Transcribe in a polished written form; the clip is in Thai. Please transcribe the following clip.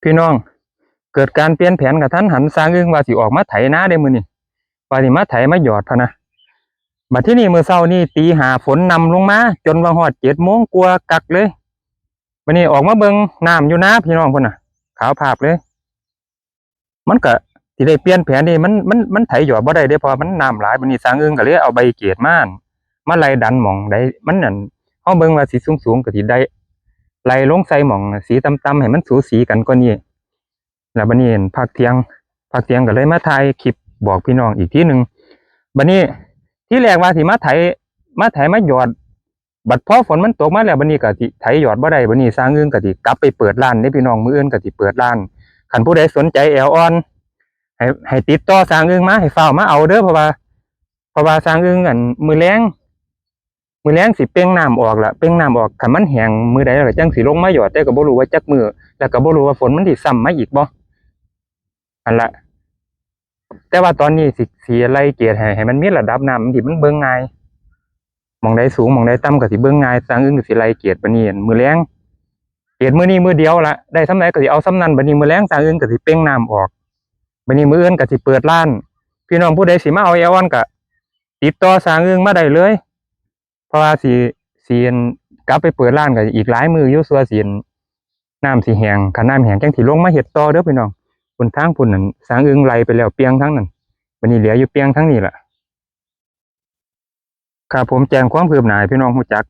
พี่น้องเกิดการเปลี่ยนแผนกับทันหันสร้างอึ้งว่าสิออกมาไถนาได้มื้อนี้ว่าสิมาไถมาหยอดพะนะบัดที่นี่มื้อเช้านี่ตีห้าฝนนำลงมาจนว่าฮอด7 โมงกว่ากักเลยบัดนี้ออกมาเบิ่งน้ำอยู่นาพี่น้องพุ่นน่ะขาวภาพเลยมันก็สิได้เปลี่ยนแผนนี่มันไถหยอดบ่ได้เด้เพราะมันน้ำหลายบัดนี้สร้างอึ้งก็เลยเอาใบเกตมาไล่ดันหม้องใดมันนั่นเฮาเบิ่งว่าสิสูงๆก็สิได้ไล่ลงใส่หม้องสีต่ำๆให้มันสูสีกันกว่านี้ แล้วบัดนี้พักเที่ยงก็เลยมาถ่ายคลิปบอกพี่น้องอีกทีหนึ่งบัดนี้ที่แรกว่าสิมาไถมาหยอดบัดพอฝนมันตกมาแล้วบัดนี้ก็สิไถหยอดบ่ได้บัดนี้สร้างอื่นก็สิกลับไปเปิดร้านเด้พี่น้องมื้ออื่นก็สิเปิดร้านคันผู้ใดสนใจแอวอ่อนให้ติดต่อสร้างอื่นมาให้ฟ้าวมาเอาเด้อเพราะว่าสร้างอื่นอันมื้อแลงสิเป่งน้ำออกล่ะเป่งน้ำออกคันมันแห้งมื้อใดแล้วจังสิลงมาหยอดแต่ก็บ่รู้ว่าจักมื้อแล้วก็บ่รู้ว่าฝนมันสิซ้ำมาอีกบ่อันละแต่ว่าตอนนี้สิไล่เกรดให้มันมีระดับน้ำที่มันเบิ่งง่ายหม้องใดสูงหม้องใดต่ำก็สิเบิ่งง่ายสร้างอื่นก็สิไล่เกรดบัดนี้มื้อแลงเกรดมื้อนี้มื้อเดียวล่ะได้ส่ำใดก็สิเอาส่ำนั้นบัดนี้มื้อแลงสร้างอื่นก็สิเป่งน้ำออกบัดนี้มื้ออื่นก็สิเปิดร้านพี่น้องผู้ใดสิมาเอาแอลออนก็ติดต่อสร้างอื่นมาได้เลยเพราะว่าสิกลับไปเปิดร้านก็อีกหลายมื้ออยู่สั่วสิน้ำสิแห้งคันน้ำแห้งจังสิลงมาเฮ็ดต่อเด้อพี่น้องพุ่นทางพุ่นนั่นสร้างอึ่งไล่ไปแล้วเปียงทั้งนั้นบัดนี้เหลืออยู่เปียงทั้งนี้ล่ะครับผมแจ้งความคืบหน้าให้พี่น้องรู้จัก